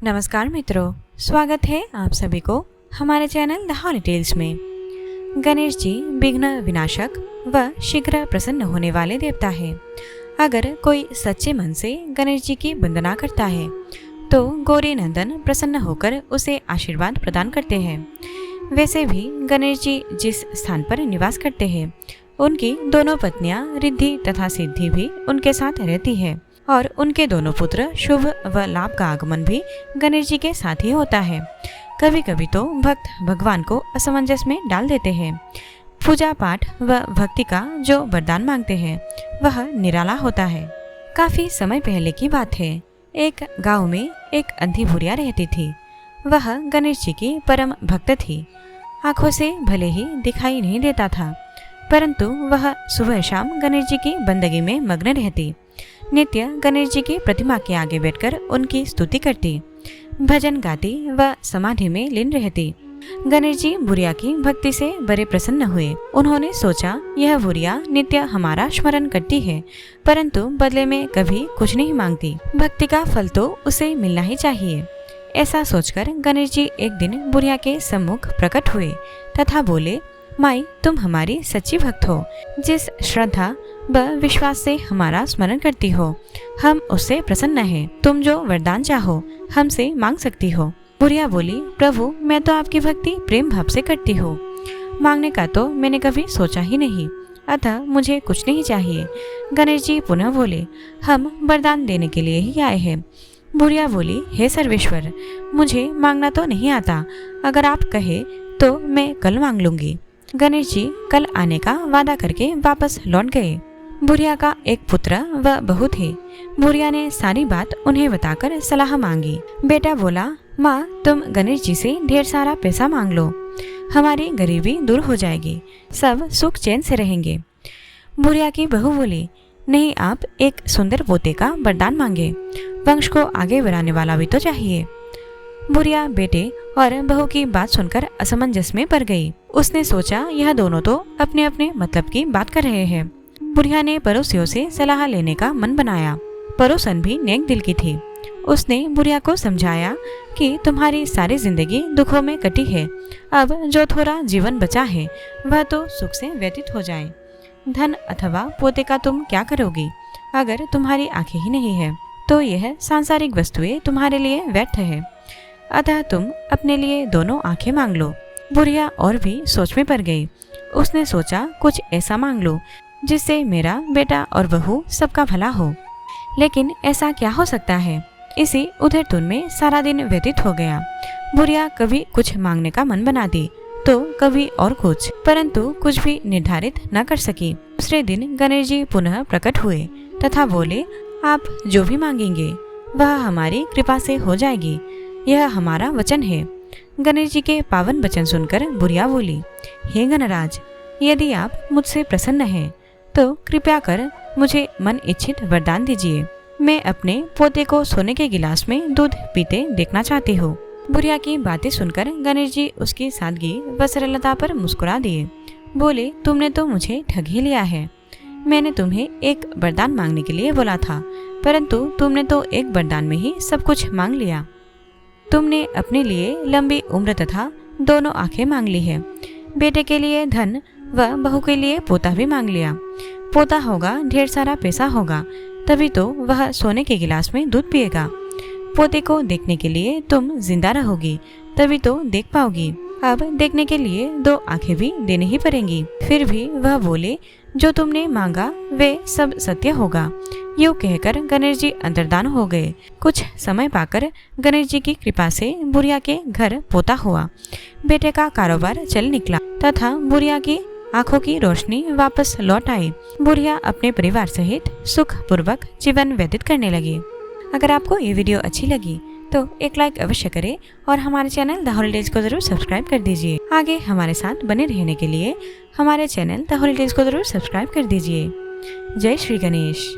नमस्कार मित्रों, स्वागत है आप सभी को हमारे चैनल द हॉली टेल्स में। गणेश जी विघ्न विनाशक व शीघ्र प्रसन्न होने वाले देवता है। अगर कोई सच्चे मन से गणेश जी की वंदना करता है तो गौरी नंदन प्रसन्न होकर उसे आशीर्वाद प्रदान करते हैं। वैसे भी गणेश जी जिस स्थान पर निवास करते हैं उनकी दोनों पत्नियां रिद्धि तथा सिद्धि भी उनके साथ रहती है और उनके दोनों पुत्र शुभ व लाभ का आगमन भी गणेश जी के साथ ही होता है। कभी कभी तो भक्त भगवान को असमंजस में डाल देते हैं। पूजा पाठ व भक्ति का जो वरदान मांगते हैं वह निराला होता है। काफी समय पहले की बात है। एक गांव में एक अंधी बुढ़िया रहती थी। वह गणेश जी की परम भक्त थी। आंखों से भले ही दिखाई नहीं देता था, परंतु वह सुबह शाम गणेश जी की बंदगी में मग्न रहती। नित्य गणेश जी की प्रतिमा के आगे बैठकर उनकी स्तुति करती, भजन गाती व समाधि में लीन रहती। गणेश जी बुढ़िया की भक्ति से बड़े प्रसन्न हुए। उन्होंने सोचा यह बुढ़िया नित्य हमारा स्मरण करती है, परंतु बदले में कभी कुछ नहीं मांगती। भक्ति का फल तो उसे मिलना ही चाहिए। ऐसा सोचकर गणेश जी एक दिन बुढ़िया के सम्मुख प्रकट हुए तथा बोले, माई, तुम हमारी सच्ची भक्त हो। जिस श्रद्धा व विश्वास से हमारा स्मरण करती हो हम उससे प्रसन्न हैं। तुम जो वरदान चाहो हमसे मांग सकती हो। बुढ़िया बोली, प्रभु, मैं तो आपकी भक्ति प्रेम भाव से करती हूँ। मांगने का तो मैंने कभी सोचा ही नहीं, अतः मुझे कुछ नहीं चाहिए। गणेश जी पुनः बोले, हम वरदान देने के लिए ही आए हैं। बुढ़िया बोली, हे सर्वेश्वर, मुझे मांगना तो नहीं आता। अगर आप कहे तो मैं कल मांग लूंगी। गणेश जी कल आने का वादा करके वापस लौट गए। बुढ़िया का एक पुत्र व बहू थे। बुढ़िया ने सारी बात उन्हें बताकर सलाह मांगी। बेटा बोला, माँ, तुम गणेश जी से ढेर सारा पैसा मांग लो, हमारी गरीबी दूर हो जाएगी, सब सुख चैन से रहेंगे। बुढ़िया की बहू बोली, नहीं, आप एक सुंदर पोते का वरदान मांगे, वंश को आगे बढ़ाने वाला भी तो चाहिए। बुढ़िया बेटे और बहू की बात सुनकर असमंजस में पड़ गई। उसने सोचा यह दोनों तो अपने अपने मतलब की बात कर रहे हैं। बुढ़िया ने पड़ोसियों से सलाह लेने का मन बनाया। पड़ोसन भी नेक दिल की थी। उसने बुढ़िया को समझाया कि तुम्हारी सारी जिंदगी दुखों में कटी है, अब जो थोड़ा जीवन बचा है वह तो सुख से व्यतीत हो जाए। धन अथवा पोते का तुम क्या करोगी? अगर तुम्हारी आंखें ही नहीं है तो यह सांसारिक वस्तुएं तुम्हारे लिए व्यर्थ है, अतः तुम अपने लिए दोनों आंखें मांग लो। बुढ़िया और भी सोच में पड़ गई। उसने सोचा कुछ ऐसा मांग लो जिससे मेरा बेटा और बहू सबका भला हो। लेकिन ऐसा क्या हो सकता है? इसी उधर धुन में सारा दिन व्यतीत हो गया। बुढ़िया कभी कुछ मांगने का मन बनाती तो कभी और कुछ, परंतु कुछ भी निर्धारित न कर सकी। दूसरे दिन गणेश जी पुनः प्रकट हुए तथा बोले, आप जो भी मांगेंगे वह हमारी कृपा से हो जाएगी, यह हमारा वचन है। गणेश जी के पावन वचन सुनकर बुढ़िया बोली, हे गणराज, यदि आप मुझसे प्रसन्न हैं तो कृपया कर मुझे मन इच्छित वरदान दीजिए। मैं अपने पोते को सोने के गिलास में दूध पीते देखना चाहती हूँ। बुढ़िया की बातें सुनकर गणेश जी उसकी सादगी व सरलता पर मुस्कुरा दिए। बोले, तुमने तो मुझे ठग ही लिया है। मैंने तुम्हें एक वरदान मांगने के लिए बोला था, परंतु तुमने तो एक वरदान में ही सब कुछ मांग लिया। तुमने अपने लिए लंबी उम्र तथा दोनों आंखें मांग ली है। बेटे के लिए धन व बहू के लिए पोता भी मांग लिया। पोता होगा, ढेर सारा पैसा होगा, तभी तो वह सोने के गिलास में दूध पिएगा। पोते को देखने के लिए तुम जिंदा रहोगी, तभी तो देख पाओगी। अब देखने के लिए दो आंखें भी देनी ही पड़ेंगी। फिर भी वह बोले, जो तुमने मांगा वे सब सत्य होगा। यूँ कहकर गणेश जी अंतर्धान हो गए। कुछ समय पाकर गणेश जी की कृपा से बुढ़िया के घर पोता हुआ। बेटे का कारोबार चल निकला तथा बुढ़िया की आंखों की रोशनी वापस लौट आई। बुढ़िया अपने परिवार सहित सुख पूर्वक जीवन व्यतीत करने लगी। अगर आपको ये वीडियो अच्छी लगी तो एक लाइक अवश्य करें और हमारे चैनल द हॉली टेल्स को जरूर सब्सक्राइब कर दीजिए। आगे हमारे साथ बने रहने के लिए हमारे चैनल द हॉली टेल्स को जरूर सब्सक्राइब कर दीजिए। जय श्री गणेश।